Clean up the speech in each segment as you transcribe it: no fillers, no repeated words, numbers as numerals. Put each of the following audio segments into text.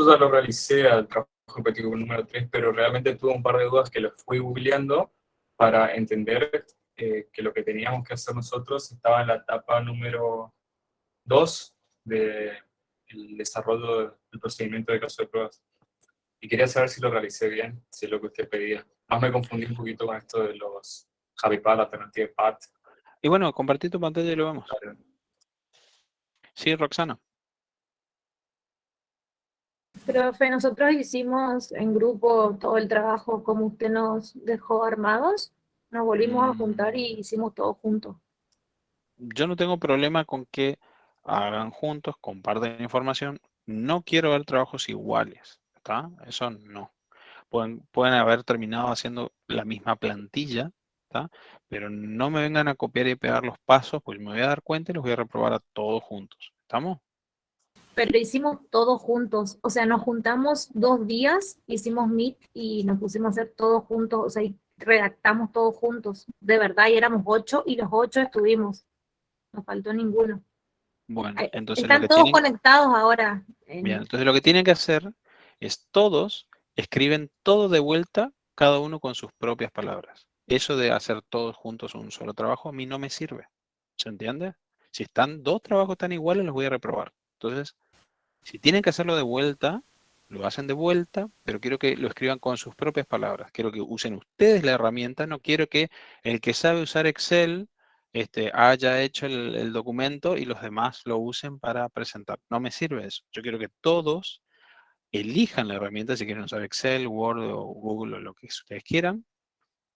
yo ya lo realicé al trabajo objetivo número 3, pero realmente tuve un par de dudas que los fui googleando para entender que lo que teníamos que hacer nosotros estaba en la etapa número 2 del desarrollo del procedimiento de caso de pruebas. Y quería saber si lo realicé bien, si es lo que usted pedía. Más me confundí un poquito con esto de los JaviPad, Alternative Path. Y bueno, compartí tu pantalla y lo vemos. Sí, Roxana. Profe, nosotros hicimos en grupo todo el trabajo como usted nos dejó armados. Nos volvimos a juntar y hicimos todo juntos. Yo no tengo problema con que hagan juntos, compartan información. No quiero ver trabajos iguales, ¿está? Eso no. Pueden haber terminado haciendo la misma plantilla, ¿está? Pero no me vengan a copiar y pegar los pasos, pues me voy a dar cuenta y los voy a reprobar a todos juntos. ¿Estamos? Pero hicimos todo juntos. O sea, nos juntamos 2 días, hicimos meet y nos pusimos a hacer todo juntos. O sea, y redactamos todos juntos. De verdad, y éramos 8 y los 8 estuvimos. No faltó ninguno. Bueno, entonces lo Están que todos tienen, conectados ahora. bien, entonces lo que tienen que hacer es todos escriben todo de vuelta, cada uno con sus propias palabras. Eso de hacer todos juntos un solo trabajo a mí no me sirve. ¿Se entiende? Si están dos trabajos tan iguales, los voy a reprobar. Entonces, si tienen que hacerlo de vuelta, lo hacen de vuelta, pero quiero que lo escriban con sus propias palabras. Quiero que usen ustedes la herramienta, no quiero que el que sabe usar Excel haya hecho el documento y los demás lo usen para presentar. No me sirve eso. Yo quiero que todos elijan la herramienta, si quieren usar Excel, Word o Google o lo que ustedes quieran,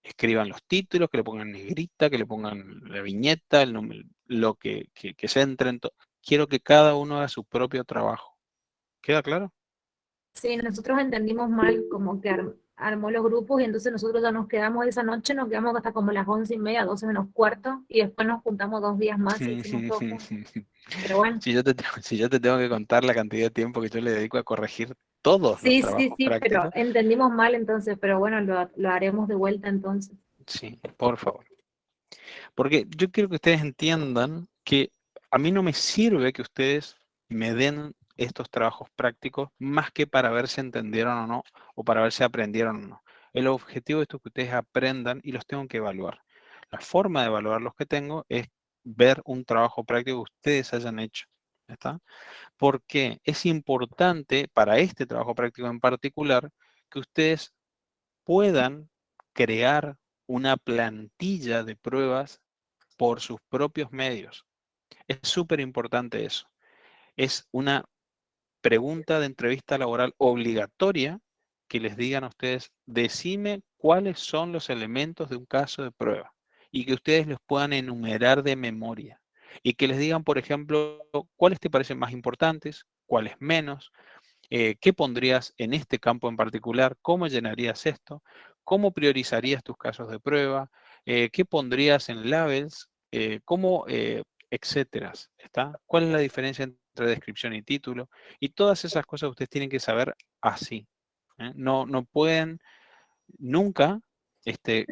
escriban los títulos, que le pongan negrita, que le pongan la viñeta, el número, lo que se entren. Quiero que cada uno haga su propio trabajo. ¿Queda claro? Sí, nosotros entendimos mal como que armó los grupos y entonces nosotros ya nos quedamos esa noche, nos quedamos hasta como las 11:30, 12 menos cuarto y después nos juntamos 2 días más y hicimos todo juntos. Pero bueno. Si yo te tengo que contar la cantidad de tiempo que yo le dedico a corregir todos los Sí, sí, trabajos sí, pero prácticos, entendimos mal entonces, pero bueno, lo haremos de vuelta entonces. sí, por favor. Porque yo quiero que ustedes entiendan que a mí no me sirve que ustedes me den estos trabajos prácticos más que para ver si entendieron o no, o para ver si aprendieron o no. El objetivo de esto es que ustedes aprendan y los tengo que evaluar. La forma de evaluar los que tengo es ver un trabajo práctico que ustedes hayan hecho. ¿Está? Porque es importante para este trabajo práctico en particular que ustedes puedan crear una plantilla de pruebas por sus propios medios. Es súper importante eso. Es una pregunta de entrevista laboral obligatoria que les digan a ustedes, decime cuáles son los elementos de un caso de prueba y que ustedes los puedan enumerar de memoria y que les digan, por ejemplo, cuáles te parecen más importantes, cuáles menos, qué pondrías en este campo en particular, cómo llenarías esto, cómo priorizarías tus casos de prueba, qué pondrías en labels, cómo, etcétera. ¿Está? ¿Cuál es la diferencia entre descripción y título? Y todas esas cosas ustedes tienen que saber así. No, no pueden nunca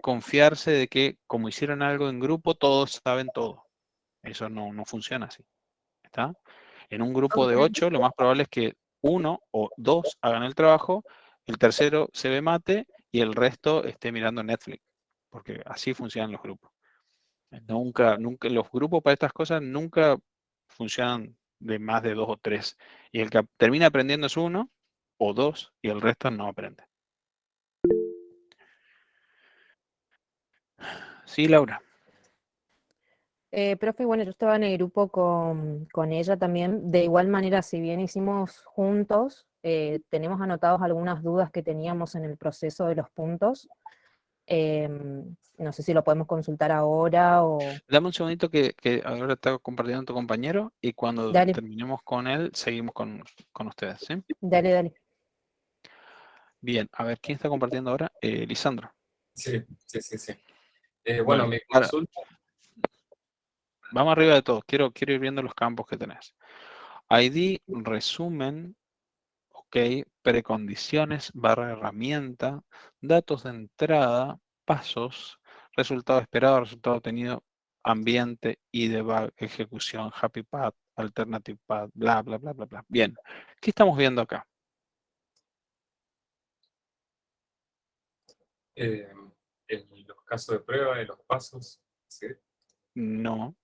confiarse de que como hicieron algo en grupo, todos saben todo. Eso no funciona así. ¿Está? En un grupo de Ok. 8, lo más probable es que uno o dos hagan el trabajo, el tercero se ve mate y el resto esté mirando Netflix, porque así funcionan los grupos. Nunca, los grupos para estas cosas nunca funcionan de más de 2 o 3. Y el que termina aprendiendo es uno o dos y el resto no aprende. Sí, Laura. Profe, bueno, yo estaba en el grupo con ella también. De igual manera, si bien hicimos juntos, tenemos anotados algunas dudas que teníamos en el proceso de los puntos. No sé si lo podemos consultar ahora o... Dame un segundito que ahora está compartiendo tu compañero y cuando Dale, terminemos con él, seguimos con ustedes, ¿sí? dale, dale. Bien, a ver, ¿quién está compartiendo ahora? Lisandro. Sí, sí, sí, sí. Bueno, Bueno, mi ahora, consulta, vamos arriba de todo. Quiero ir viendo los campos que tenés. ID, resumen, ok, precondiciones, barra herramienta, datos de entrada, pasos, resultado esperado, resultado obtenido, ambiente y debug, ejecución, happy path, alternative path, bla, bla, bla, bla, bla. Bien, ¿qué estamos viendo acá? Eh, en los casos de prueba, en los pasos, ¿sí? No.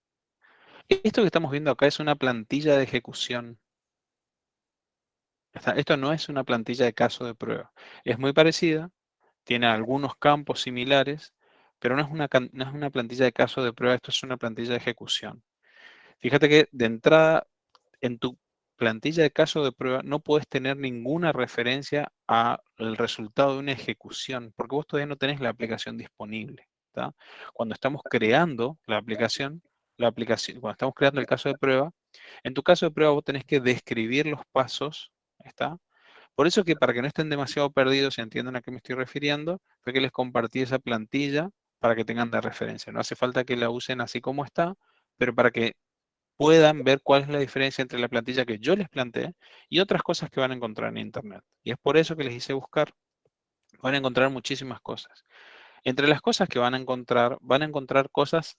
Esto que estamos viendo acá es una plantilla de ejecución. Esto no es una plantilla de caso de prueba. Es muy parecida, tiene algunos campos similares, pero no es una plantilla de caso de prueba, esto es una plantilla de ejecución. Fíjate que de entrada, en tu plantilla de caso de prueba no puedes tener ninguna referencia al resultado de una ejecución, porque vos todavía no tenés la aplicación disponible. ¿Tá? Cuando estamos creando cuando estamos creando el caso de prueba, en tu caso de prueba vos tenés que describir los pasos, ¿está? Por eso que para que no estén demasiado perdidos y entiendan a qué me estoy refiriendo, fue que les compartí esa plantilla para que tengan de referencia. No hace falta que la usen así como está, pero para que puedan ver cuál es la diferencia entre la plantilla que yo les planteé y otras cosas que van a encontrar en Internet. Y es por eso que les hice buscar. Van a encontrar muchísimas cosas. Entre las cosas que van a encontrar cosas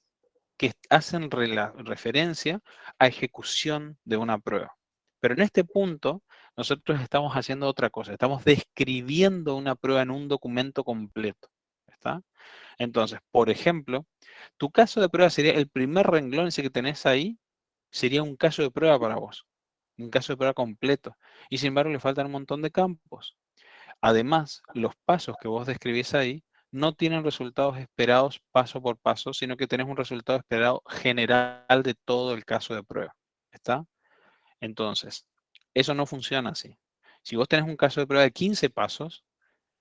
que hacen referencia a ejecución de una prueba. Pero en este punto, nosotros estamos haciendo otra cosa. Estamos describiendo una prueba en un documento completo. ¿Está? Entonces, por ejemplo, tu caso de prueba sería el primer renglón ese que tenés ahí, sería un caso de prueba para vos. Un caso de prueba completo. Y sin embargo, le faltan un montón de campos. Además, los pasos que vos describís ahí no tienen resultados esperados paso por paso, sino que tenés un resultado esperado general de todo el caso de prueba. ¿Está? Entonces, eso no funciona así. Si vos tenés un caso de prueba de 15 pasos,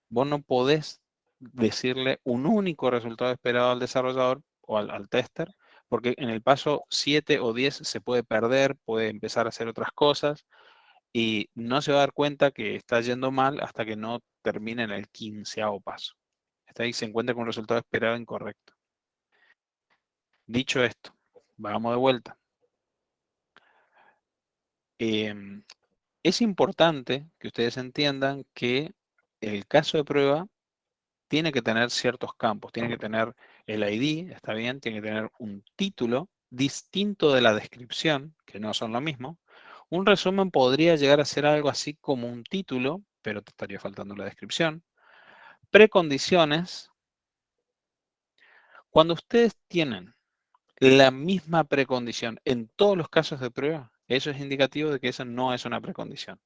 vos no podés decirle un único resultado esperado al desarrollador o al tester, porque en el paso 7 o 10 se puede perder, puede empezar a hacer otras cosas, y no se va a dar cuenta que está yendo mal hasta que no termine en el 15º paso. Está ahí, se encuentra con un resultado esperado incorrecto. Dicho esto, vamos de vuelta. Es importante que ustedes entiendan que el caso de prueba tiene que tener ciertos campos. Tiene que tener el ID, está bien, tiene que tener un título distinto de la descripción, que no son lo mismo. Un resumen podría llegar a ser algo así como un título, pero te estaría faltando la descripción. Precondiciones. Cuando ustedes tienen la misma precondición en todos los casos de prueba, eso es indicativo de que eso no es una precondición.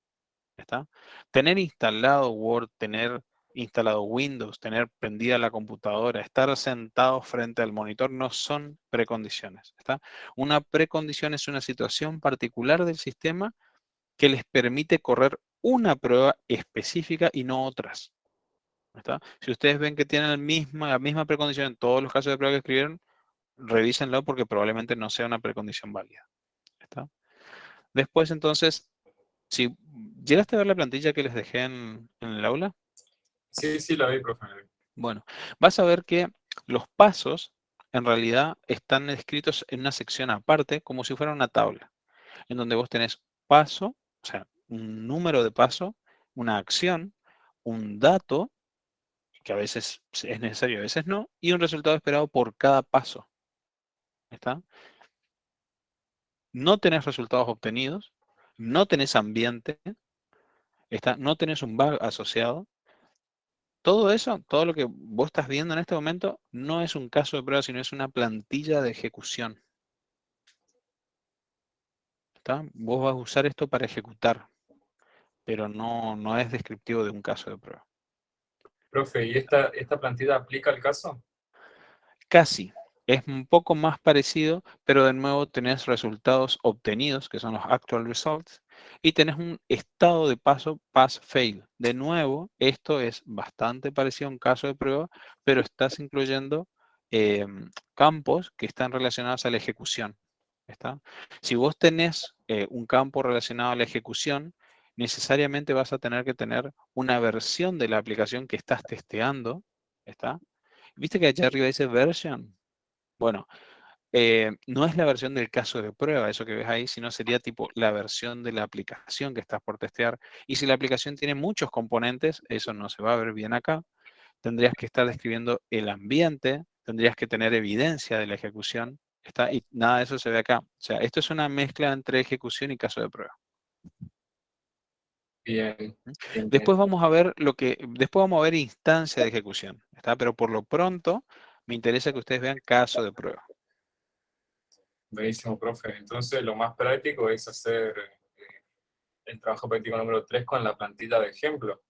¿Está? Tener instalado Word, tener instalado Windows, tener prendida la computadora, estar sentado frente al monitor no son precondiciones. ¿Está? Una precondición es una situación particular del sistema que les permite correr una prueba específica y no otras. ¿Está? Si ustedes ven que tienen la misma precondición en todos los casos de prueba que escribieron, revísenlo porque probablemente no sea una precondición válida. ¿Está? Después, entonces, si llegaste a ver la plantilla que les dejé en el aula, Sí, sí, la vi, profe. bueno, vas a ver que los pasos en realidad están escritos en una sección aparte, como si fuera una tabla, en donde vos tenés paso, o sea, un número de paso, una acción, un dato, que a veces es necesario, a veces no, y un resultado esperado por cada paso. ¿Está? No tenés resultados obtenidos, no tenés ambiente, no tenés un bug asociado. Todo eso, todo lo que vos estás viendo en este momento, no es un caso de prueba, sino es una plantilla de ejecución. ¿Está? Vos vas a usar esto para ejecutar, pero no es descriptivo de un caso de prueba. Profe, ¿y esta plantilla aplica al caso? Casi. Es un poco más parecido, pero de nuevo tenés resultados obtenidos, que son los actual results, y tenés un estado de paso pass-fail. De nuevo, esto es bastante parecido a un caso de prueba, pero estás incluyendo campos que están relacionados a la ejecución. ¿Está? Si vos tenés un campo relacionado a la ejecución, necesariamente vas a tener que tener una versión de la aplicación que estás testeando. ¿Está? ¿Viste que allá arriba dice version? Bueno, no es la versión del caso de prueba, eso que ves ahí, sino sería tipo la versión de la aplicación que estás por testear. Y si la aplicación tiene muchos componentes, eso no se va a ver bien acá. Tendrías que estar describiendo el ambiente, tendrías que tener evidencia de la ejecución, y nada de eso se ve acá. O sea, esto es una mezcla entre ejecución y caso de prueba. Bien, bien, bien. Después vamos a ver después vamos a ver instancia de ejecución, ¿está? Pero por lo pronto me interesa que ustedes vean caso de prueba. Buenísimo, profe. Entonces, lo más práctico es hacer el trabajo práctico número 3 con la plantilla de ejemplo.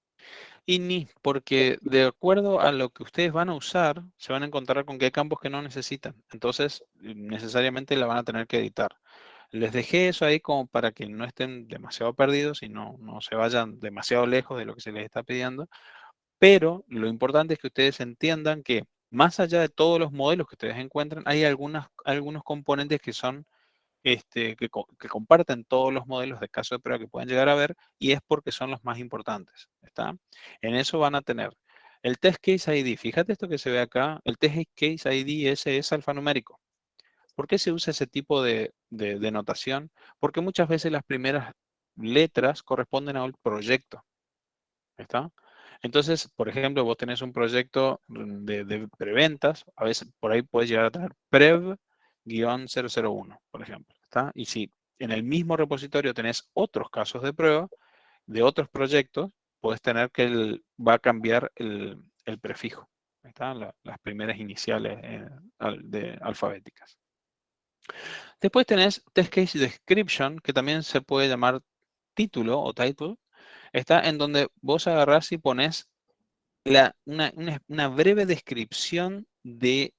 Y ni, porque de acuerdo a lo que ustedes van a usar, se van a encontrar con que hay campos que no necesitan. Entonces, necesariamente la van a tener que editar. Les dejé eso ahí como para que no estén demasiado perdidos y no se vayan demasiado lejos de lo que se les está pidiendo. Pero lo importante es que ustedes entiendan que más allá de todos los modelos que ustedes encuentran, hay algunos componentes que son que comparten todos los modelos de caso de prueba que pueden llegar a ver, y es porque son los más importantes, ¿está? En eso van a tener el Test Case ID. Fíjate esto que se ve acá, el Test Case ID ese es alfanumérico. ¿Por qué se usa ese tipo de notación? Porque muchas veces las primeras letras corresponden al proyecto, ¿está? Entonces, por ejemplo, vos tenés un proyecto de preventas, a veces por ahí puedes llegar a tener prev-001, por ejemplo, ¿está? Y si en el mismo repositorio tenés otros casos de prueba de otros proyectos, puedes tener que va a cambiar el prefijo, ¿está? Las primeras iniciales alfabéticas. Después tenés Test Case Description, que también se puede llamar título o title, está en donde vos agarrás y pones una breve descripción de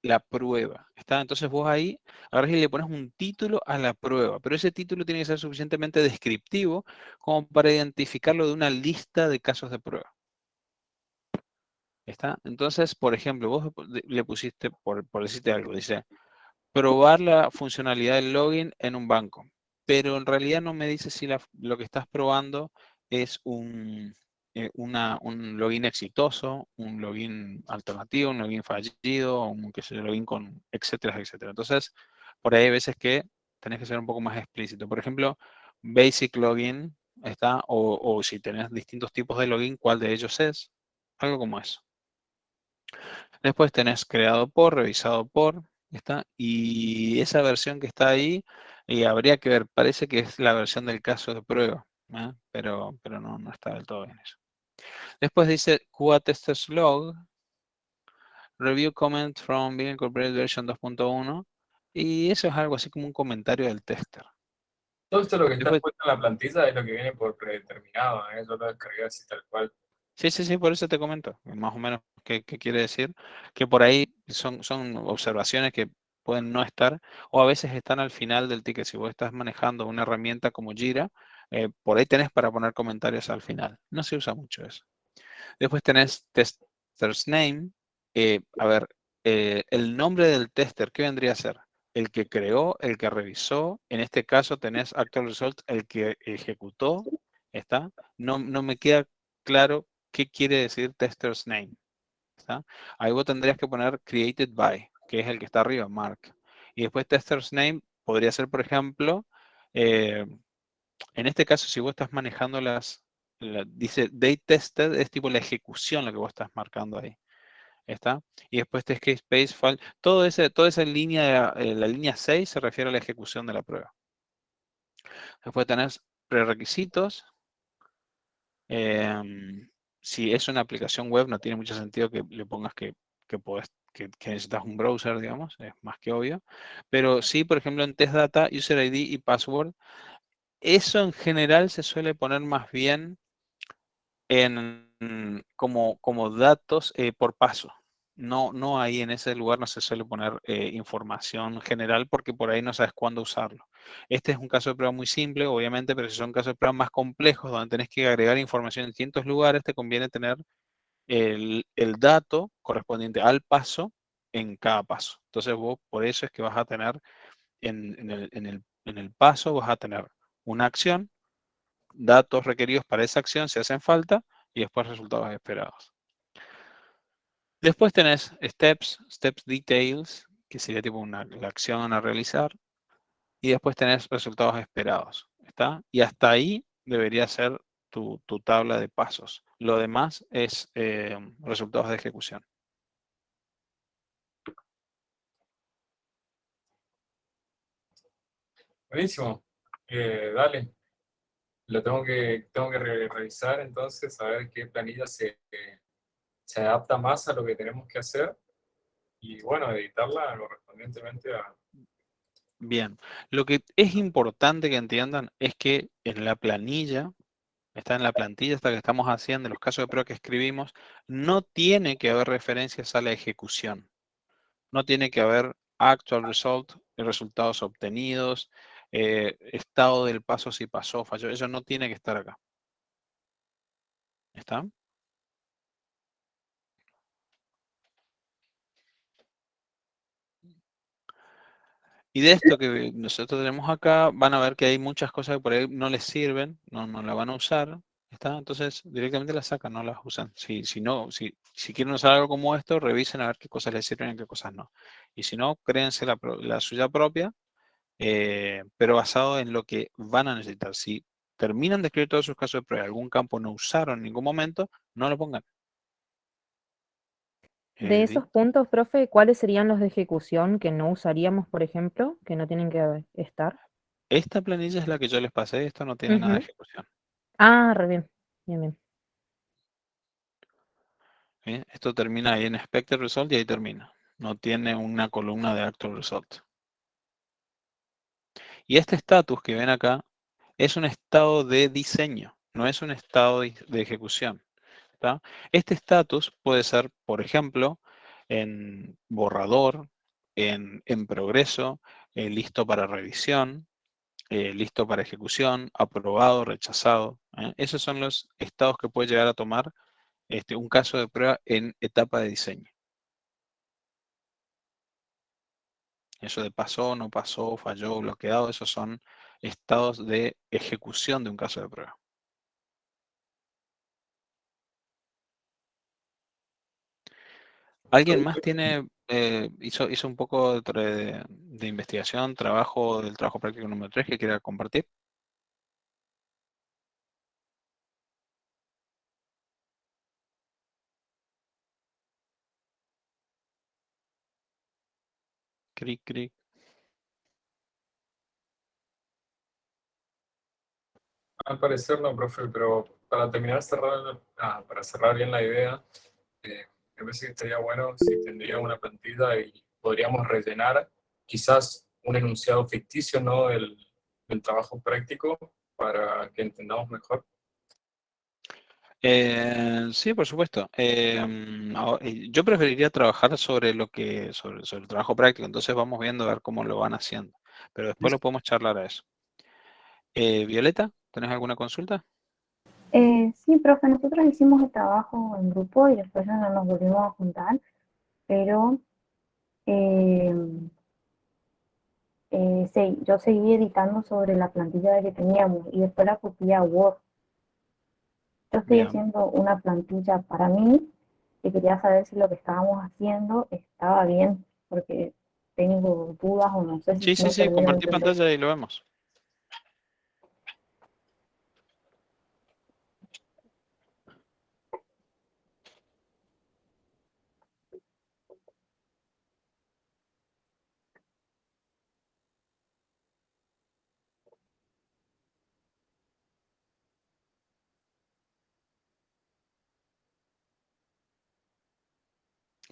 la prueba. ¿Está? Entonces vos ahí agarras y le pones un título a la prueba, pero ese título tiene que ser suficientemente descriptivo como para identificarlo de una lista de casos de prueba. ¿Está? Entonces, por ejemplo, vos le pusiste, por decirte algo, dice, probar la funcionalidad del login en un banco, pero en realidad no me dice si lo que estás probando es un login exitoso, un login alternativo, un login fallido, un que sea, login con etcétera, etcétera. Entonces, por ahí hay veces que tenés que ser un poco más explícito. Por ejemplo, basic login está, o si tenés distintos tipos de login, ¿cuál de ellos es? Algo como eso. Después tenés creado por, revisado por, ¿está? Y esa versión que está ahí, y habría que ver, parece que es la versión del caso de prueba, ¿eh? Pero no está del todo bien eso. Después dice QA Testers Log, Review Comment from Big Incorporated Version 2.1, y eso es algo así como un comentario del tester. Todo esto lo que está Después, puesto en la plantilla es lo que viene por predeterminado, ¿eh? Yo lo descargué así tal cual. sí, por eso te comento, más o menos qué quiere decir, que por ahí son observaciones que pueden no estar, o a veces están al final del ticket. Si vos estás manejando una herramienta como Jira, por ahí tenés para poner comentarios al final. No se usa mucho eso. Después tenés tester's name. A ver, el nombre del tester, ¿qué vendría a ser? El que creó, el que revisó. En este caso tenés actual result, el que ejecutó. ¿Está? No me queda claro qué quiere decir tester's name. ¿Está? Ahí vos tendrías que poner created by, que es el que está arriba, Mark. Y después tester's name podría ser, por ejemplo, eh, en este caso, si vos estás manejando dice date tested, es tipo la ejecución lo que vos estás marcando ahí. ¿Está? Y después test case base file. Toda esa línea, la línea 6 se refiere a la ejecución de la prueba. Después tenés prerequisitos. Si es una aplicación web, no tiene mucho sentido que le pongas que necesitas un browser, digamos, es más que obvio. Pero sí, por ejemplo, en test data, user ID y password, eso en general se suele poner más bien como datos por paso. No ahí en ese lugar no se suele poner información general porque por ahí no sabes cuándo usarlo. Este es un caso de prueba muy simple, obviamente, pero si son casos de prueba más complejos donde tenés que agregar información en distintos lugares, te conviene tener el dato correspondiente al paso en cada paso. Entonces vos por eso es que vas a tener en el paso, vas a tener una acción, datos requeridos para esa acción si hacen falta, y después resultados esperados. Después tenés steps details, que sería tipo la acción a realizar, y después tenés resultados esperados, ¿está? Y hasta ahí debería ser tu tabla de pasos. Lo demás es resultados de ejecución. Buenísimo. Dale. Lo tengo que revisar entonces, a ver qué planilla se adapta más a lo que tenemos que hacer y bueno, editarla correspondientemente a... Bien, lo que es importante que entiendan es que en la planilla, está en la plantilla esta que estamos haciendo, los casos de prueba que escribimos, no tiene que haber referencias a la ejecución. No tiene que haber actual result, resultados obtenidos, estado del paso si pasó, falló. Eso no tiene que estar acá. ¿Está? Y de esto que nosotros tenemos acá, van a ver que hay muchas cosas que por ahí no les sirven, no la van a usar. ¿Está? Entonces directamente las sacan, no las usan. Si quieren usar algo como esto, revisen a ver qué cosas les sirven y qué cosas no. Y si no, créense la suya propia, pero basado en lo que van a necesitar. Si terminan de escribir todos sus casos de prueba, algún campo no usaron en ningún momento, no lo pongan. De ¿Listo? esos puntos, profe, ¿cuáles serían los de ejecución que no usaríamos, por ejemplo, que no tienen que estar? Esta planilla es la que yo les pasé, esto no tiene nada de Ujú. ejecución. Ah, re bien. Bien, bien. ¿Sí? Esto termina ahí en Expected Result y ahí termina. No tiene una columna de Actual Result. Y este estatus que ven acá es un estado de diseño, no es un estado de ejecución. ¿Está? Este estatus puede ser, por ejemplo, en borrador, en progreso, listo para revisión, listo para ejecución, aprobado, rechazado. Esos son los estados que puede llegar a tomar un caso de prueba en etapa de diseño. Eso de pasó, no pasó, falló, bloqueado, esos son estados de ejecución de un caso de prueba. ¿Alguien más hizo un poco de investigación, del trabajo práctico número 3 que quiera compartir? Cric, cric. Al parecer no, profe, pero para terminar, para cerrar bien la idea, me parece que estaría bueno si tendría una plantilla y podríamos rellenar quizás un enunciado ficticio, ¿no? Del trabajo práctico para que entendamos mejor. Sí, por supuesto. Yo preferiría trabajar sobre el trabajo práctico, entonces vamos viendo a ver cómo lo van haciendo. Pero después lo podemos charlar a eso. Violeta, ¿tenés alguna consulta? Sí, profe, nosotros hicimos el trabajo en grupo y después ya no nos volvimos a juntar, pero eh, yo seguí editando sobre la plantilla que teníamos y después la copié a Word. Yo estoy Bien. haciendo una plantilla para mí y quería saber si lo que estábamos haciendo estaba bien, porque tengo dudas o no sé si Sí, sí, no sí, termino de compartí entender. pantalla y lo vemos.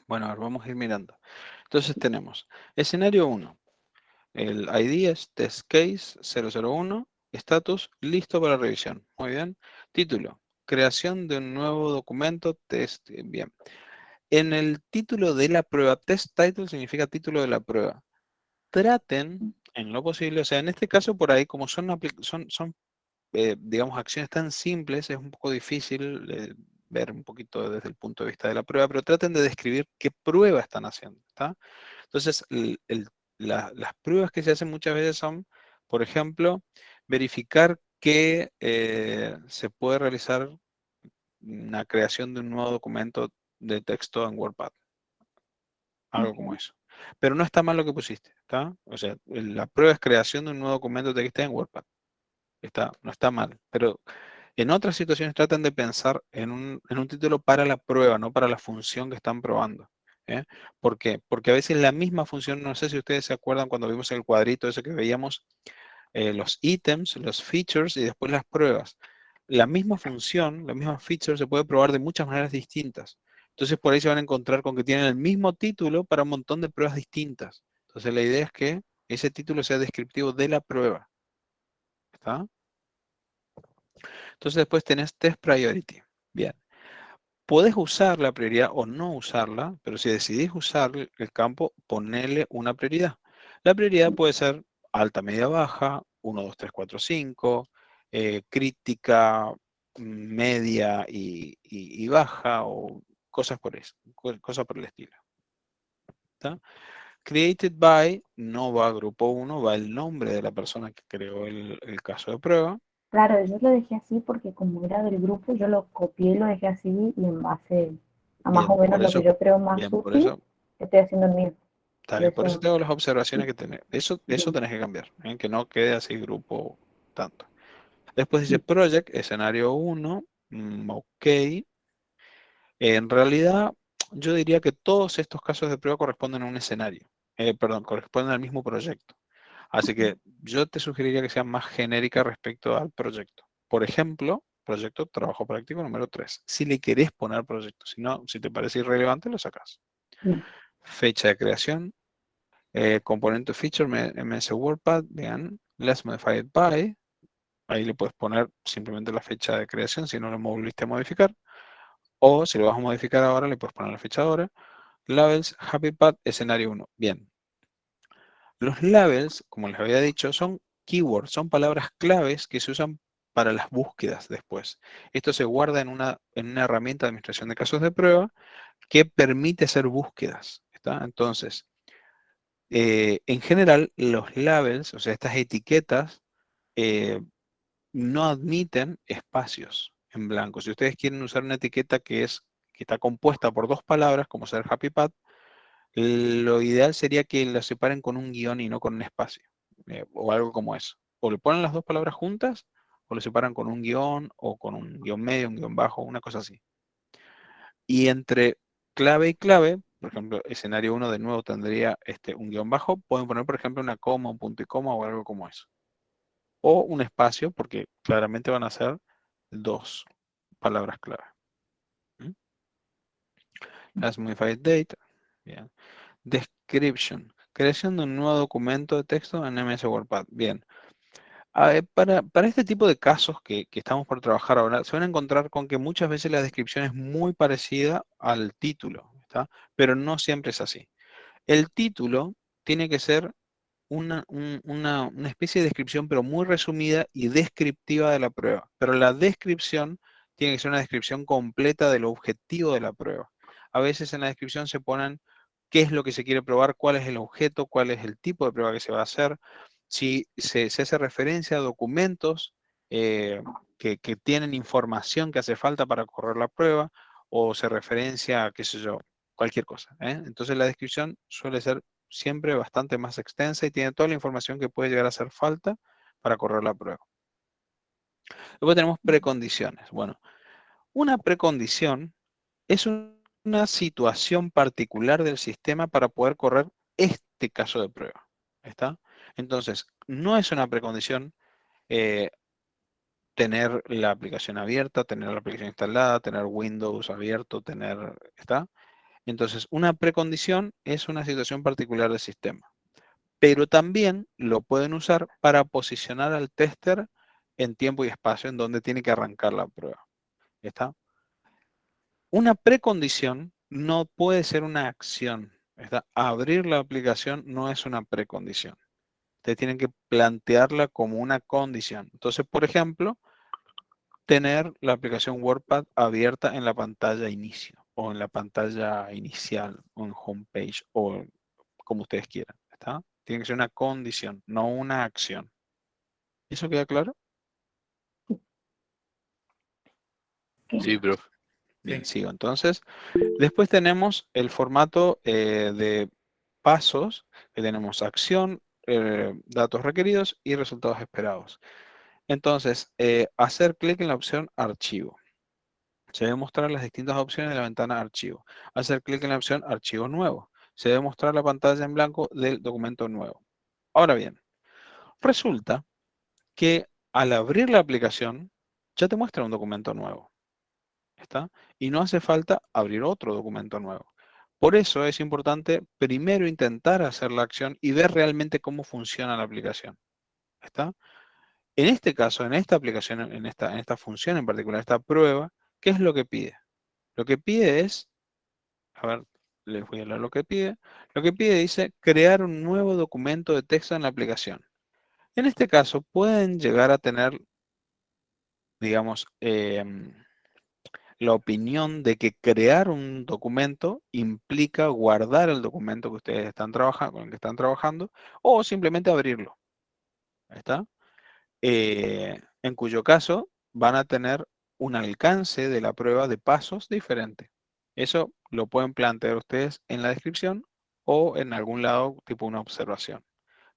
Bueno, a ver, vamos a ir mirando. Entonces tenemos escenario 1. El ID es test case 001. Estatus listo para revisión. Muy bien. Título. Creación de un nuevo documento test. Bien. En el título de la prueba, test title significa título de la prueba. Traten, en lo posible, o sea, en este caso por ahí, como son digamos, acciones tan simples, es un poco difícil ver un poquito desde el punto de vista de la prueba, pero traten de describir qué prueba están haciendo, ¿está? Entonces, las pruebas que se hacen muchas veces son, por ejemplo, verificar que se puede realizar una creación de un nuevo documento de texto en WordPad, algo como Ok. eso. Pero no está mal lo que pusiste, ¿está? O sea, la prueba es creación de un nuevo documento de texto en WordPad. No está mal, pero en otras situaciones tratan de pensar en un título para la prueba, no para la función que están probando. ¿Eh? ¿Por qué? Porque a veces la misma función, no sé si ustedes se acuerdan cuando vimos el cuadrito ese que veíamos, los ítems, los features y después las pruebas. La misma función, la misma feature se puede probar de muchas maneras distintas. Entonces por ahí se van a encontrar con que tienen el mismo título para un montón de pruebas distintas. Entonces la idea es que ese título sea descriptivo de la prueba. ¿Está? Entonces después tenés test priority. Bien. Podés usar la prioridad o no usarla, pero si decidís usar el campo, ponele una prioridad. La prioridad puede ser alta, media, baja, 1, 2, 3, 4, 5, crítica, media y baja, o cosas por eso, cosas por el estilo. ¿Está? Created by no va a grupo 1, va el nombre de la persona que creó el caso de prueba. Claro, yo lo dejé así porque como era del grupo, yo lo copié y lo dejé así y en base a más Bien, o menos por lo que eso, yo creo más bien, por útil, eso, estoy haciendo el mío. está Por bien, por eso eso, tengo las sí, observaciones que tenés. Eso bien, tenés que cambiar, que no quede así grupo tanto. Después dice sí, Project, escenario 1, ok. En realidad, yo diría que todos estos casos de prueba corresponden a un escenario. Perdón, corresponden al mismo proyecto. Así que yo te sugeriría que sea más genérica respecto al proyecto. Por ejemplo, proyecto trabajo práctico número 3. Si le querés poner proyecto, si no, si te parece irrelevante, lo sacas. bien. Fecha de creación, componente feature, MS WordPad, vean, let's modify it by. Ahí le puedes poner simplemente la fecha de creación si no lo volviste a modificar. O si lo vas a modificar ahora, le puedes poner la fecha ahora. Labels, Happy Path, escenario 1. Bien. Los labels, como les había dicho, son keywords, son palabras claves que se usan para las búsquedas después. Esto se guarda en una herramienta de administración de casos de prueba que permite hacer búsquedas. ¿Está? Entonces, en general, los labels, o sea, estas etiquetas, eh, no admiten espacios en blanco. Si ustedes quieren usar una etiqueta que está compuesta por dos palabras, como ser Happy Path, lo ideal sería que la separen con un guión y no con un espacio, o algo como eso. O le ponen las dos palabras juntas, o lo separan con un guión, o con un guión medio, un guión bajo, una cosa así. Y entre clave y clave, por ejemplo, escenario 1 de nuevo tendría un guión bajo, pueden poner, por ejemplo, una coma, un punto y coma o algo como eso. O un espacio, porque claramente van a ser dos palabras clave. ¿Mm? As modified date. Bien. Description. Creación de un nuevo documento de texto en MS WordPad. Bien. Para este tipo de casos que estamos por trabajar ahora, se van a encontrar con que muchas veces la descripción es muy parecida al título, ¿está? Pero no siempre es así. El título tiene que ser una especie de descripción, pero muy resumida y descriptiva de la prueba. Pero la descripción tiene que ser una descripción completa del objetivo de la prueba. A veces en la descripción se ponen qué es lo que se quiere probar, cuál es el objeto, cuál es el tipo de prueba que se va a hacer. Si se hace referencia a documentos que tienen información que hace falta para correr la prueba, o se referencia a, qué sé yo, cualquier cosa. Entonces la descripción suele ser siempre bastante más extensa y tiene toda la información que puede llegar a hacer falta para correr la prueba. Luego tenemos precondiciones. Bueno, una precondición es una situación particular del sistema para poder correr este caso de prueba. ¿Está? Entonces, no es una precondición eh, tener la aplicación abierta, tener la aplicación instalada, tener Windows abierto, ¿está? Entonces, una precondición es una situación particular del sistema. Pero también lo pueden usar para posicionar al tester en tiempo y espacio en donde tiene que arrancar la prueba. ¿Está? Una precondición no puede ser una acción. ¿Está? Abrir la aplicación no es una precondición. Ustedes tienen que plantearla como una condición. Entonces, por ejemplo, tener la aplicación WordPad abierta en la pantalla inicio, o en la pantalla inicial, o en homepage, o como ustedes quieran. ¿Está? Tiene que ser una condición, no una acción. ¿Eso queda claro? Ok. Sí, profe. Bien, Sí. sigo. Entonces, después tenemos el formato de pasos, que tenemos acción, datos requeridos y resultados esperados. Entonces, hacer clic en la opción archivo. Se debe mostrar las distintas opciones de la ventana archivo. Hacer clic en la opción archivo nuevo. Se debe mostrar la pantalla en blanco del documento nuevo. Ahora bien, resulta que al abrir la aplicación ya te muestra un documento nuevo. ¿Está? Y no hace falta abrir otro documento nuevo. Por eso es importante primero intentar hacer la acción y ver realmente cómo funciona la aplicación. ¿Está? En este caso, en esta aplicación, en esta función en particular, esta prueba, ¿qué es lo que pide? Lo que pide es, a ver, les voy a leer lo que pide. Lo que pide dice crear un nuevo documento de texto en la aplicación. En este caso, pueden llegar a tener, digamos, la opinión de que crear un documento implica guardar el documento que ustedes están trabajando, con el que están trabajando, o simplemente abrirlo. ¿Está? En cuyo caso van a tener un alcance de la prueba de pasos diferente. Eso lo pueden plantear ustedes en la descripción o en algún lado tipo una observación.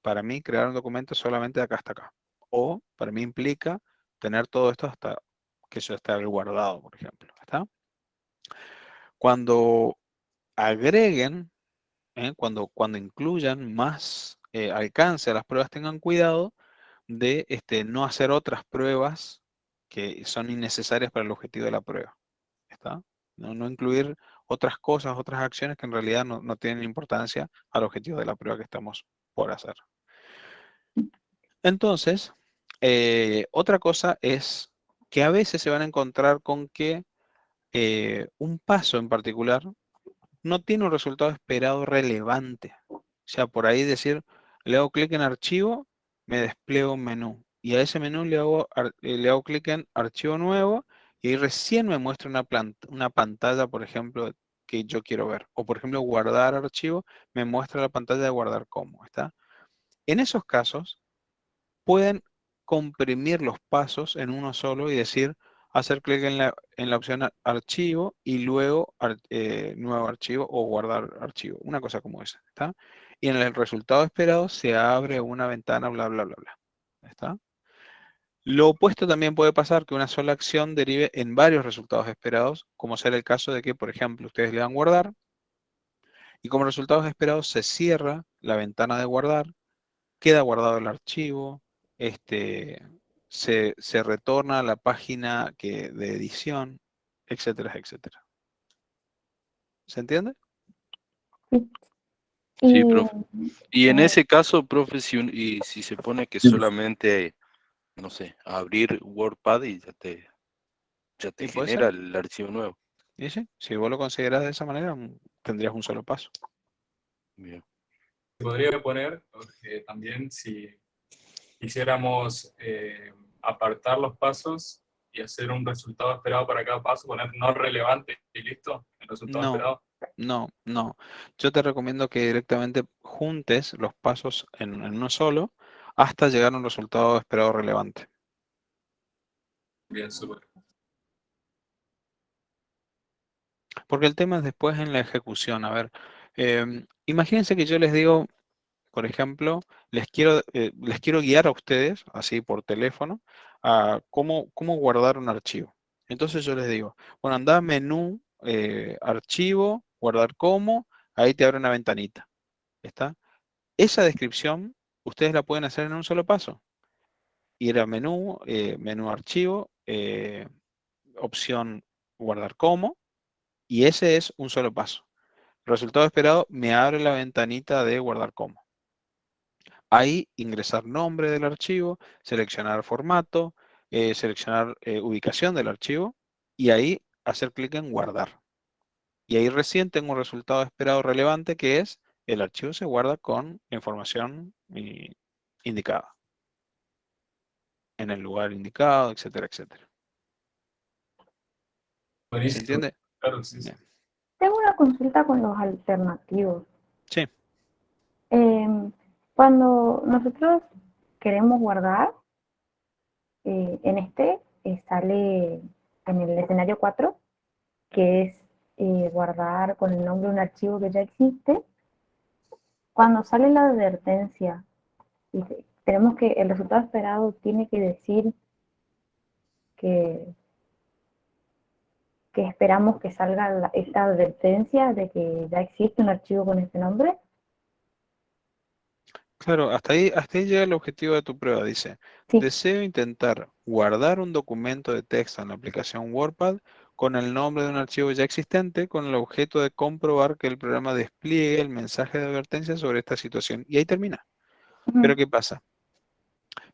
Para mí, crear un documento es solamente de acá hasta acá. O para mí implica tener todo esto hasta que eso esté guardado, por ejemplo. ¿Está? Cuando agreguen, cuando incluyan más alcance a las pruebas, tengan cuidado de no hacer otras pruebas que son innecesarias para el objetivo de la prueba. ¿Está? No incluir otras cosas, otras acciones que en realidad no tienen importancia al objetivo de la prueba que estamos por hacer. Entonces, otra cosa es que a veces se van a encontrar con que un paso en particular no tiene un resultado esperado relevante. O sea, por ahí decir, le hago clic en archivo, me despliega un menú. Y a ese menú le hago clic en archivo nuevo y ahí recién me muestra una pantalla, por ejemplo, que yo quiero ver. O por ejemplo, guardar archivo, me muestra la pantalla de guardar como. ¿Está? En esos casos, pueden comprimir los pasos en uno solo y decir, hacer clic en la opción archivo y luego nuevo archivo o guardar archivo, una cosa como esa, ¿está? Y en el resultado esperado se abre una ventana, bla, bla, bla, bla, ¿está? Lo opuesto también puede pasar, que una sola acción derive en varios resultados esperados, como será el caso de que, por ejemplo, ustedes le dan guardar y como resultados esperados se cierra la ventana de guardar, queda guardado el archivo, se retorna a la página de edición, etcétera, etcétera. ¿Se entiende? Sí. Sí, Y profe. Y en eh, ese caso, profe, si se pone que solamente, no sé, abrir WordPad y ya te Y puede ser. genera el archivo nuevo. Y sí, si vos lo consideras de esa manera, tendrías un solo paso. Bien. Se podría poner también si quisiéramos apartar los pasos y hacer un resultado esperado para cada paso, poner no relevante y listo, el resultado No, esperado. no. Yo te recomiendo que directamente juntes los pasos en uno solo hasta llegar a un resultado esperado relevante. Bien, súper. Porque el tema es después en la ejecución. A ver, imagínense que yo les digo, por ejemplo, les quiero guiar a ustedes, así por teléfono, a cómo guardar un archivo. Entonces yo les digo, bueno, anda a menú, archivo, guardar como, ahí te abre una ventanita. ¿Está? Esa descripción ustedes la pueden hacer en un solo paso. Ir a menú, menú archivo, opción guardar como, y ese es un solo paso. Resultado esperado, me abre la ventanita de guardar como. Ahí ingresar nombre del archivo, seleccionar formato, seleccionar ubicación del archivo y ahí hacer clic en guardar. Y ahí recién tengo un resultado esperado relevante que es el archivo se guarda con información indicada, en el lugar indicado, etcétera, etcétera. ¿Se Buenísimo. entiende? Claro, sí, sí. Bien. tengo una consulta con los alternativos. Sí, Cuando nosotros queremos guardar, en sale en el escenario 4 que es guardar con el nombre de un archivo que ya existe. Cuando sale la advertencia, tenemos que el resultado esperado tiene que decir que, que esperamos que salga esta advertencia de que ya existe un archivo con ese nombre. Claro, hasta ahí llega el objetivo de tu prueba. Dice, Sí. deseo intentar guardar un documento de texto en la aplicación WordPad con el nombre de un archivo ya existente con el objeto de comprobar que el programa despliegue el mensaje de advertencia sobre esta situación. Y ahí termina. Pero Ujú. ¿qué pasa?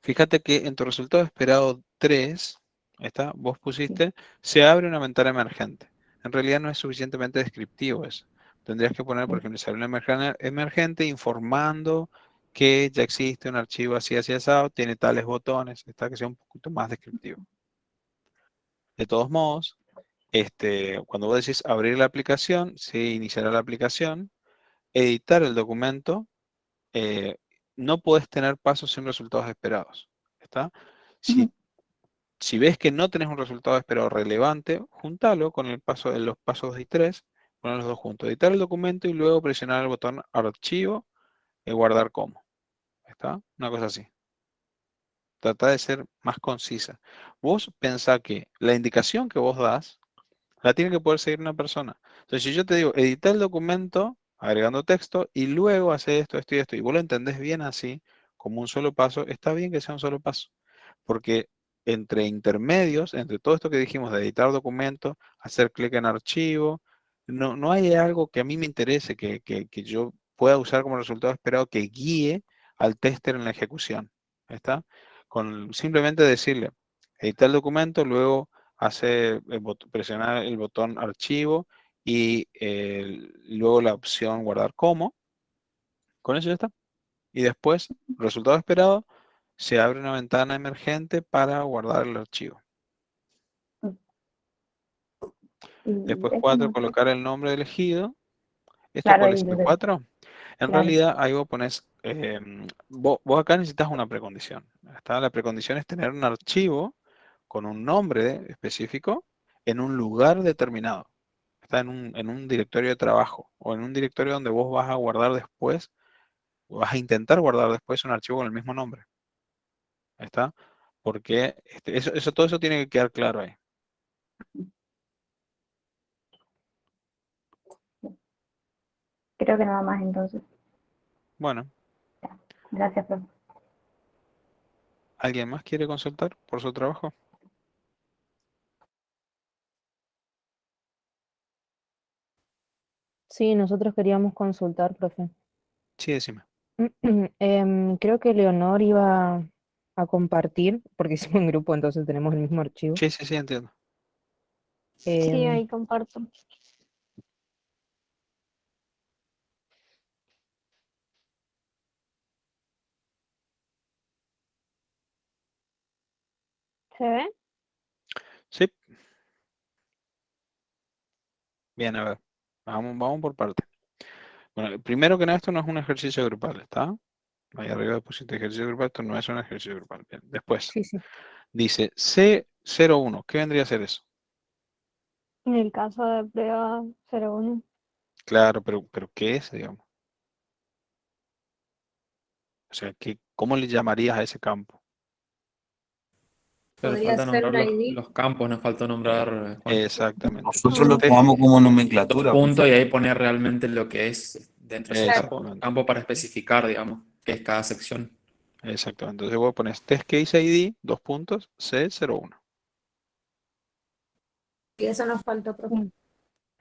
Fíjate que en tu resultado esperado 3, ¿está? Vos Sí. pusiste, se abre una ventana emergente. En realidad no es suficientemente descriptivo eso. Tendrías que poner, por Sí. ejemplo, se abre una emergente informando que ya existe un archivo así, así, así, tiene tales botones, está que sea un poquito más descriptivo. De todos modos, cuando vos decís abrir la aplicación, se iniciará la aplicación, editar el documento, eh, no puedes tener pasos sin resultados esperados. ¿Está? Si Ujú. Si ves que no tenés un resultado esperado relevante, júntalo con el paso de los pasos 2 y 3, poner los dos juntos, editar el documento y luego presionar el botón archivo y guardar como. ¿Está? Una cosa así. Trata de ser más concisa. Vos pensá que la indicación que vos das la tiene que poder seguir una persona. Entonces, si yo te digo, edita el documento agregando texto y luego hace esto, esto y esto, y vos lo entendés bien así, como un solo paso, está bien que sea un solo paso. Porque entre intermedios, entre todo esto que dijimos de editar documento, hacer clic en archivo, no hay algo que a mí me interese, que yo pueda usar como resultado esperado que guíe al tester en la ejecución. ¿Está? Con simplemente decirle, editar el documento, luego presionar el botón archivo y luego la opción guardar como. Con eso ya está. Y después, resultado esperado, se abre una ventana emergente para guardar el archivo. Y Después eso 4, no sé. colocar el nombre elegido. ¿Esto Claro, cuál ahí es? lo ¿El del. 4? En Claro. realidad, ahí vos pones, vos acá necesitas una precondición. La precondición es tener un archivo con un nombre específico en un lugar determinado. Está en un directorio de trabajo o en un directorio donde vos vas a guardar después, o vas a intentar guardar después un archivo con el mismo nombre. ¿Está? Porque todo eso tiene que quedar claro ahí. Creo que nada más entonces. Bueno, Gracias, profe. ¿alguien más quiere consultar por su trabajo? Sí, nosotros queríamos consultar, profe. Sí, decime. Creo que Leonor iba a compartir, porque hicimos un grupo, entonces tenemos el mismo archivo. Sí, sí, sí, entiendo. Sí, Em, ahí comparto. ¿Se ve? Sí, bien, a ver. Vamos por parte. Bueno, primero que nada, esto no es un ejercicio grupal, ¿está? Ahí arriba pusiste ejercicio grupal, esto no es un ejercicio grupal. Bien. Después, sí, sí. dice C01. ¿Qué vendría a ser eso? En el caso de prueba 01. Claro, pero ¿qué es, digamos? O sea, ¿cómo le llamarías a ese campo? Pero Podría falta ser nombrar un ID. los campos, nos faltó nombrar Juan. Exactamente. Nosotros Entonces, lo tomamos como nomenclatura, Punto y profe. ahí poner realmente lo que es dentro de ese Claro. campo, exactamente. campo para especificar, digamos, qué es cada sección. Exactamente. Entonces vos pones test case ID, dos puntos, C01. Y eso nos faltó, profe.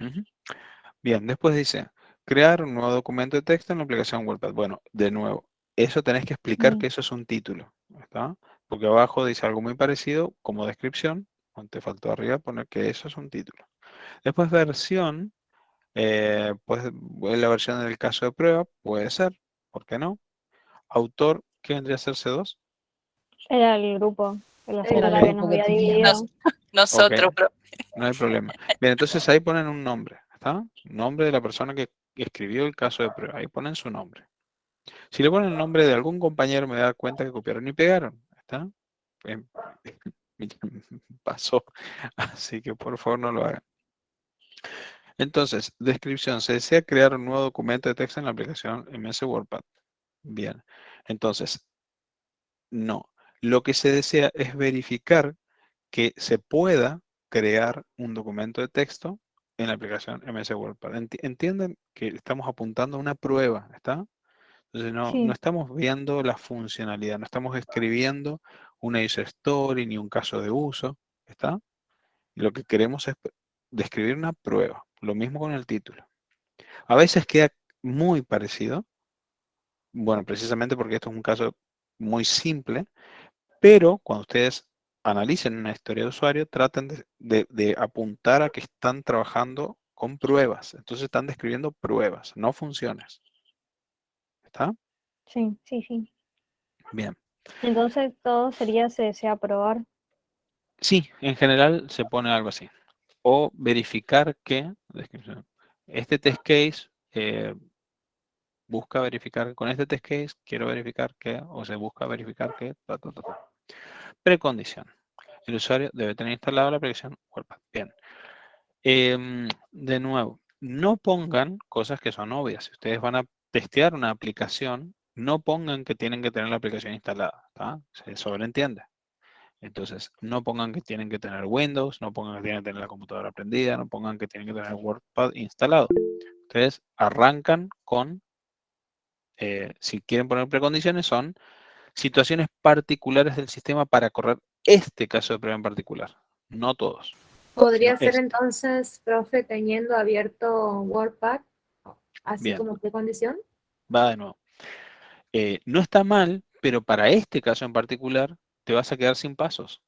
Ujú. Bien, después dice, crear un nuevo documento de texto en la aplicación WordPad. Bueno, de nuevo, eso tenés que explicar que eso es un título, ¿está? Porque abajo dice algo muy parecido como descripción, te faltó arriba poner que eso es un título. Después versión, pues la versión del caso de prueba, puede ser, ¿por qué no? Autor, ¿qué vendría a ser C2? Era el grupo, la Era el escuela que Ok, nos grupo que había teníamos. dividido. ok, Nosotros, no hay problema. Bien, entonces ahí ponen un nombre, ¿está? Nombre de la persona que escribió el caso de prueba, ahí ponen su nombre. Si le ponen el nombre de algún compañero, me da cuenta que copiaron y pegaron. ¿Está? Em, Pasó. Así que por favor no lo hagan. Entonces, descripción. Se desea crear un nuevo documento de texto en la aplicación MS WordPad. Bien. Entonces, no. Lo que se desea es verificar que se pueda crear un documento de texto en la aplicación MS WordPad. Entienden que estamos apuntando a una prueba, ¿está? Entonces no Sí. estamos viendo la funcionalidad, no estamos escribiendo una user story ni un caso de uso, ¿está? Lo que queremos es describir una prueba, lo mismo con el título. A veces queda muy parecido, bueno, precisamente porque esto es un caso muy simple, pero cuando ustedes analicen una historia de usuario, traten de apuntar a que están trabajando con pruebas. Entonces están describiendo pruebas, no funciones. ¿Está? Sí, sí, sí. Bien. Entonces todo sería se desea probar. Sí, en general se pone algo así. O verificar que, descripción, este test case busca verificar, con este test case quiero verificar que, o se busca verificar que, ta, ta, ta, ta. Precondición. El usuario debe tener instalada la aplicación WordPad. Bien. De nuevo, no pongan cosas que son obvias. Si ustedes van a testear una aplicación, no pongan que tienen que tener la aplicación instalada. ¿Tá? Se sobreentiende. Entonces, no pongan que tienen que tener Windows, no pongan que tienen que tener la computadora prendida, no pongan que tienen que tener WordPad instalado. Ustedes arrancan con, si quieren poner precondiciones, son situaciones particulares del sistema para correr este caso de prueba en particular. No todos, Podría sino ser este. entonces, profe, teniendo abierto WordPad, así Bien, como precondición. va de nuevo. No está mal, pero para este caso en particular te vas a quedar sin pasos.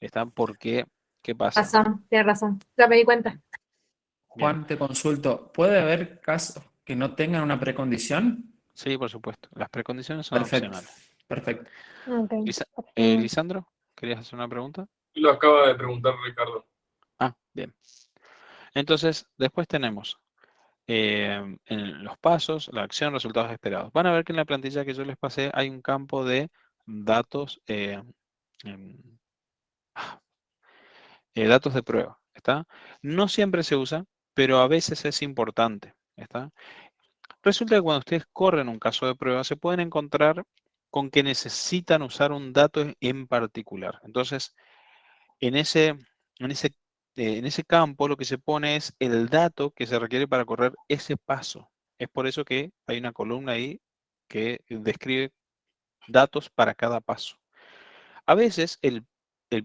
¿Está? Porque, ¿qué pasa? Razón, tienes razón. Ya me di cuenta. Bien. Juan, te consulto, ¿puede haber casos que no tengan una precondición? Sí, por supuesto. Las precondiciones son Perfecto, opcionales. perfecto. Ok, Lisa- perfecto. Lisandro, ¿querías hacer una pregunta? Lo acaba de preguntar Ricardo. Ah, bien. Entonces, después tenemos en los pasos, la acción, resultados esperados. Van a ver que en la plantilla que yo les pasé hay un campo de datos, em, datos de prueba. ¿Está? No siempre se usa, pero a veces es importante. ¿Está? Resulta que cuando ustedes corren un caso de prueba, se pueden encontrar con que necesitan usar un dato en particular. Entonces, en ese, en ese campo lo que se pone es el dato que se requiere para correr ese paso. Es por eso que hay una columna ahí que describe datos para cada paso. A veces el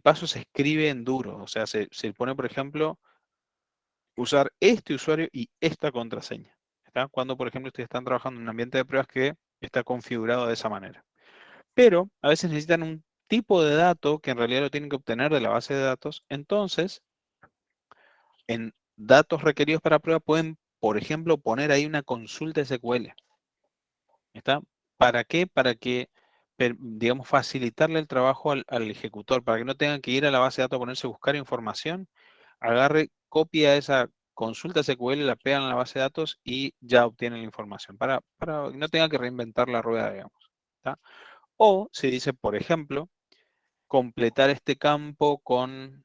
paso se escribe en duro, o sea, se pone, por ejemplo, usar este usuario y esta contraseña. ¿Está? Cuando, por ejemplo, ustedes están trabajando en un ambiente de pruebas que está configurado de esa manera. Pero a veces necesitan un tipo de dato que en realidad lo tienen que obtener de la base de datos. Entonces, en datos requeridos para prueba pueden, por ejemplo, poner ahí una consulta SQL. ¿Está? ¿Para qué? Para que, digamos, facilitarle el trabajo al ejecutor, para que no tengan que ir a la base de datos a ponerse a buscar información, agarre, copia esa consulta SQL, la pegan en la base de datos y ya obtienen la información, para que no tengan que reinventar la rueda, digamos. ¿Está? O se dice, por ejemplo, completar este campo con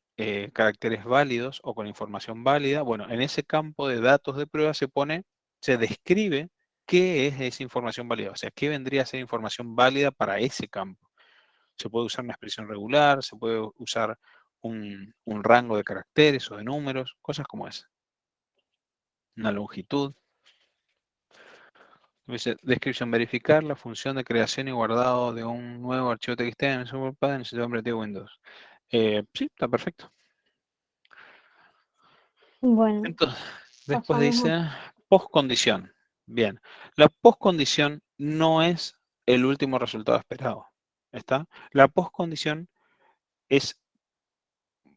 caracteres válidos o con información válida. Bueno, en ese campo de datos de prueba se describe qué es esa información válida, o sea, qué vendría a ser información válida para ese campo. Se puede usar una expresión regular, se puede usar un rango de caracteres o de números, cosas como esa. Una longitud. Dice, descripción, verificar la función de creación y guardado de un nuevo archivo TXT en el WordPad en el sistema operativo Windows. Sí, está perfecto. Bueno, Entonces, después pasamos dice postcondición. Bien, la postcondición no es el último resultado esperado. ¿Está? La postcondición es,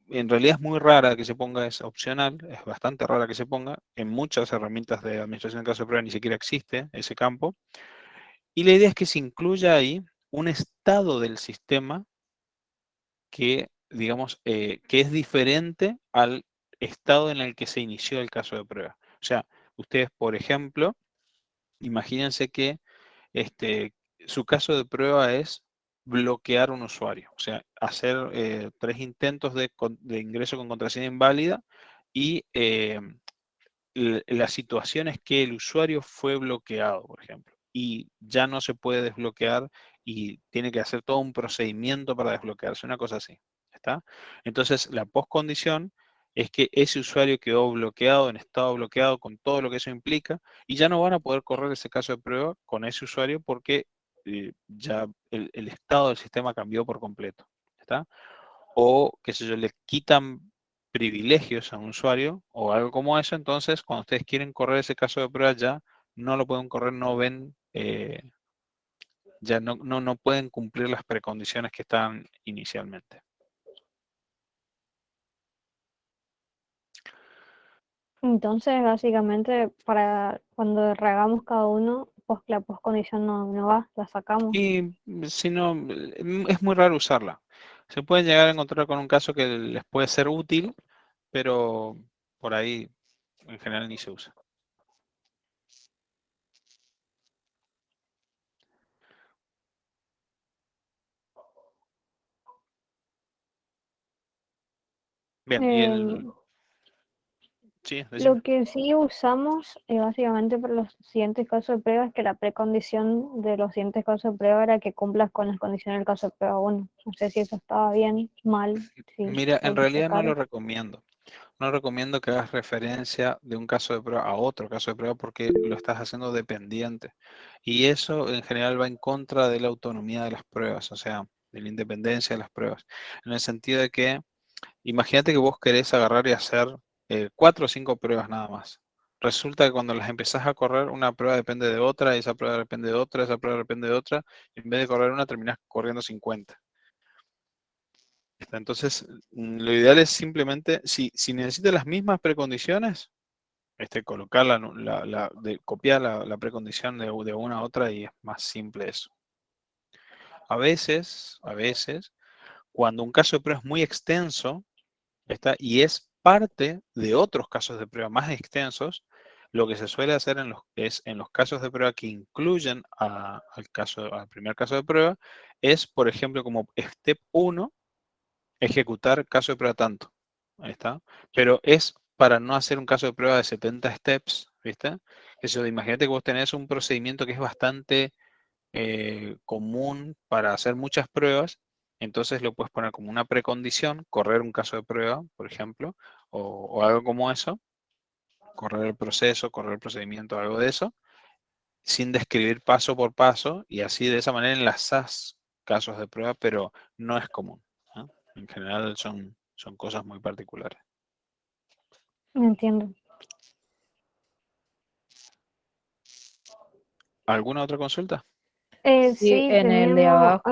en realidad es muy rara que se ponga, es opcional, es bastante rara que se ponga. En muchas herramientas de administración de casos de prueba ni siquiera existe ese campo. Y la idea es que se incluya ahí un estado del sistema que, digamos, que es diferente al estado en el que se inició el caso de prueba. O sea, ustedes, por ejemplo, imagínense que su caso de prueba es bloquear un usuario, o sea, hacer 3 intentos de ingreso con contraseña inválida y la situación es que el usuario fue bloqueado, por ejemplo, y ya no se puede desbloquear y tiene que hacer todo un procedimiento para desbloquearse, una cosa así. ¿Está? Entonces, la postcondición es que ese usuario quedó bloqueado, en estado bloqueado, con todo lo que eso implica, y ya no van a poder correr ese caso de prueba con ese usuario porque ya el estado del sistema cambió por completo. ¿Está? O, qué sé yo, le quitan privilegios a un usuario o algo como eso, entonces cuando ustedes quieren correr ese caso de prueba ya no lo pueden correr, no ven, ya no pueden cumplir las precondiciones que estaban inicialmente. Entonces, básicamente, para cuando regamos cada uno, pues la postcondición no va, la sacamos. Y si no, es muy raro usarla. Se pueden llegar a encontrar con un caso que les puede ser útil, pero por ahí en general ni se usa. Bien, y Em, sí, decime. Lo que sí usamos básicamente para los siguientes casos de prueba es que la precondición de los siguientes casos de prueba era que cumplas con las condiciones del caso de prueba 1. No sé si eso estaba bien, mal, sí, Mira, en hay que realidad no checar. lo recomiendo. No recomiendo que hagas referencia de un caso de prueba a otro caso de prueba porque lo estás haciendo dependiente. Y eso en general va en contra de la autonomía de las pruebas, o sea, de la independencia de las pruebas. En el sentido de que, imagínate que vos querés agarrar y hacer 4 o 5 pruebas nada más. Resulta que cuando las empezás a correr, una prueba depende de otra, esa prueba depende de otra, esa prueba depende de otra, y en vez de correr una, terminás corriendo 50. Entonces, lo ideal es simplemente, si necesitas las mismas precondiciones, colocar copiar la precondición de una a otra y es más simple eso. A veces, cuando un caso de prueba es muy extenso, y es parte de otros casos de prueba más extensos, lo que se suele hacer en los casos de prueba que incluyen al primer caso de prueba, es, por ejemplo, como step 1, ejecutar caso de prueba tanto. Ahí está. Pero es para no hacer un caso de prueba de 70 steps, ¿viste? Eso, imagínate que vos tenés un procedimiento que es bastante común para hacer muchas pruebas, entonces lo puedes poner como una precondición, correr un caso de prueba, por ejemplo, o algo como eso, correr el proceso, correr el procedimiento, algo de eso, sin describir paso por paso, y así de esa manera enlazás casos de prueba, pero no es común, ¿no? En general son cosas muy particulares. Entiendo. ¿Alguna otra consulta? Sí, Sí, en el de teníamos abajo.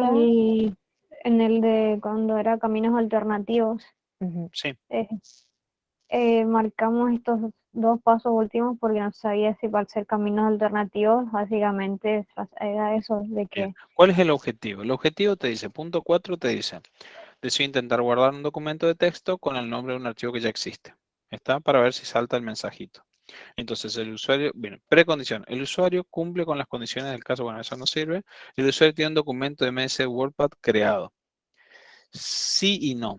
en el de cuando era caminos alternativos, Ujú. Sí. marcamos estos dos pasos últimos porque no sabía si para ser caminos alternativos, básicamente era eso, de Bien. que ¿Cuál es el objetivo? El objetivo te dice, punto 4 te dice, deseo intentar guardar un documento de texto con el nombre de un archivo que ya existe. Está para ver si salta el mensajito. Entonces el usuario, bien, precondición. El usuario cumple con las condiciones del caso, bueno, eso no sirve. El usuario tiene un documento de MS WordPad creado. Sí y no.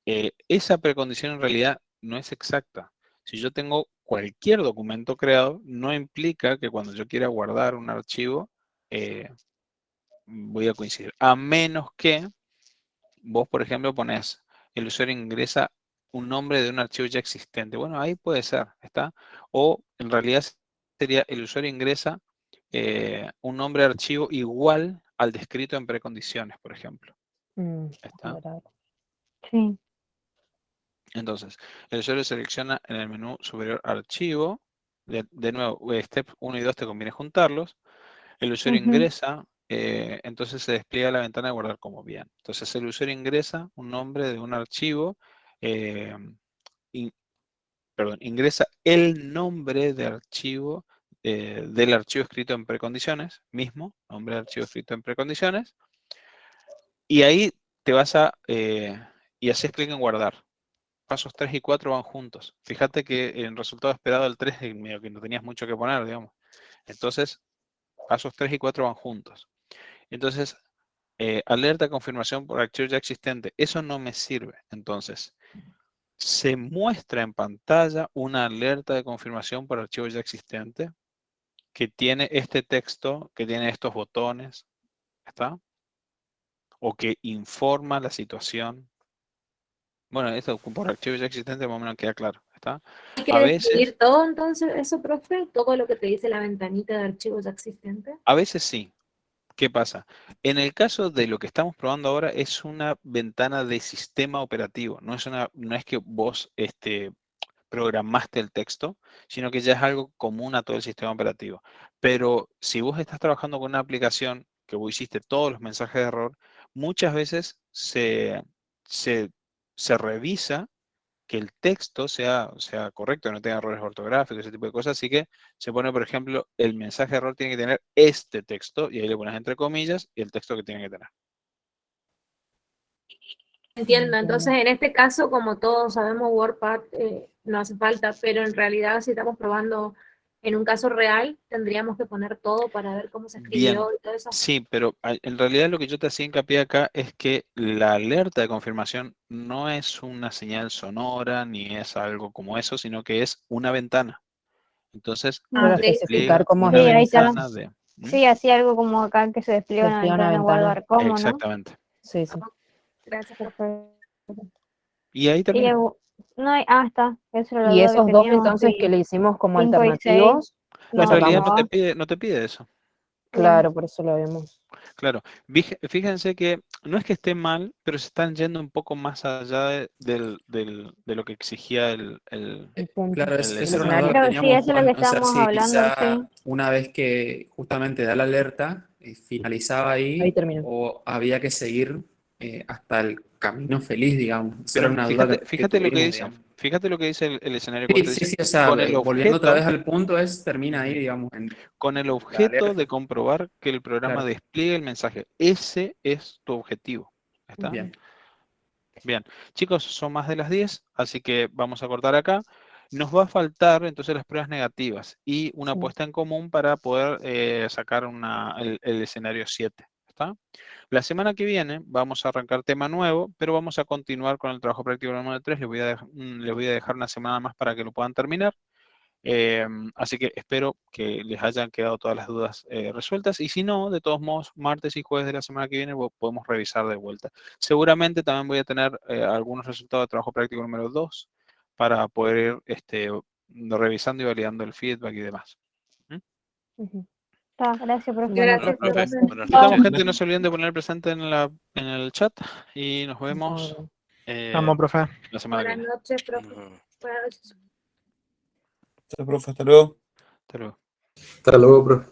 Esa precondición en realidad no es exacta. Si yo tengo cualquier documento creado, no implica que cuando yo quiera guardar un archivo, voy a coincidir. A menos que vos, por ejemplo, pones, el usuario ingresa un nombre de un archivo ya existente. Bueno, ahí puede ser, ¿está? O en realidad sería el usuario ingresa un nombre de archivo igual al descrito en precondiciones, por ejemplo. ¿Está? A ver, a ver. sí. Entonces, el usuario selecciona en el menú superior archivo. De nuevo, step 1 y 2 te conviene juntarlos. El usuario Ujú. ingresa, entonces se despliega la ventana de guardar como bien. Entonces el usuario ingresa un nombre de un archivo, eh, ingresa el nombre de archivo del archivo escrito en precondiciones, mismo, nombre de archivo escrito en precondiciones, y ahí te vas y haces clic en guardar. Pasos 3 y 4 van juntos. Fíjate que en resultado esperado el 3 medio que no tenías mucho que poner, digamos. Entonces, pasos 3 y 4 van juntos. Entonces, alerta confirmación por archivo ya existente. Eso no me sirve. Entonces, se muestra en pantalla una alerta de confirmación por archivo ya existente que tiene este texto, que tiene estos botones, ¿está? O que informa la situación Bueno, eso por archivo ya existente más o menos queda claro, ¿está? ¿Hay A que veces, definir todo entonces eso, profe? ¿Todo lo que te dice la ventanita de archivos ya existentes? a veces sí. ¿Qué pasa? En el caso de lo que estamos probando ahora es una ventana de sistema operativo, no es que vos programaste el texto, sino que ya es algo común a todo el sistema operativo. Pero si vos estás trabajando con una aplicación que vos hiciste todos los mensajes de error, muchas veces se, se revisa que el texto sea correcto, no tenga errores ortográficos, ese tipo de cosas. Así que se pone, por ejemplo, el mensaje de error tiene que tener este texto, y ahí le pones entre comillas, y el texto que tiene que tener. Entiendo, entonces en este caso, como todos sabemos, WordPad no hace falta, pero en realidad si estamos probando en un caso real, tendríamos que poner todo para ver cómo se Bien, escribió y todo eso. sí, pero en realidad lo que yo te hacía hincapié acá es que la alerta de confirmación no es una señal sonora ni es algo como eso, sino que es una ventana. Entonces, Ah, Puedo ok. especificar despliega cómo es una Sí, la ahí está. ventana de... ¿Mm? Sí, así algo como acá que se despliega una despliega una ventana, ventana. guardar como, ¿no? Exactamente. Sí, sí. Gracias, profe. Perfecto. Y ahí Sí, termina. no hay, está. Esa era la Y duda que esos dos teníamos. entonces que Y le hicimos como 5 y 6 alternativos, En los no, realidad no sacamos. va. no te pide eso. Bien. Claro, por eso lo vemos. Claro, fíjense que no es que esté mal, pero se están yendo un poco más allá de lo que exigía El punto. Claro, el esa era una escenario. duda que Creo que sí, teníamos, eso es lo que Juan. O sea, estábamos si hablando, sí. quizá una vez que justamente da la alerta, finalizaba Ahí ahí terminó. o había que seguir hasta el camino feliz, digamos. Esa era Pero una duda que fíjate lo que tuvimos, dice, digamos. fíjate lo que dice el escenario Sí, 4. sí, Dice, sí, o sea, volviendo otra vez al punto, termina ahí, Ujú, digamos, en con el la objeto de alerta. comprobar que el programa Claro, despliegue el mensaje. Ese es tu objetivo. ¿Está? bien. Bien, chicos, son más de las 10, así que vamos a cortar acá. Nos va a faltar entonces las pruebas negativas y una Sí. puesta en común para poder sacar el escenario 7. ¿Está? La semana que viene vamos a arrancar tema nuevo, pero vamos a continuar con el trabajo práctico número 3. Les voy a dejar una semana más para que lo puedan terminar. Así que espero que les hayan quedado todas las dudas resueltas, y si no, de todos modos, martes y jueves de la semana que viene podemos revisar de vuelta. Seguramente también voy a tener algunos resultados de trabajo práctico número 2 para poder ir revisando y validando el feedback y demás. ¿Mm? Ujú. Está, gracias, profe. Bueno, Gracias, profe, profe. gracias. Buenas Estamos, noches. gente, no se olviden de poner presente en el chat y nos vemos Bueno. Vamos, profe. la semana que Buenas viene. noches, profe. No. Buenas noches. Chao, profe, hasta luego. Hasta luego. Hasta luego, profe.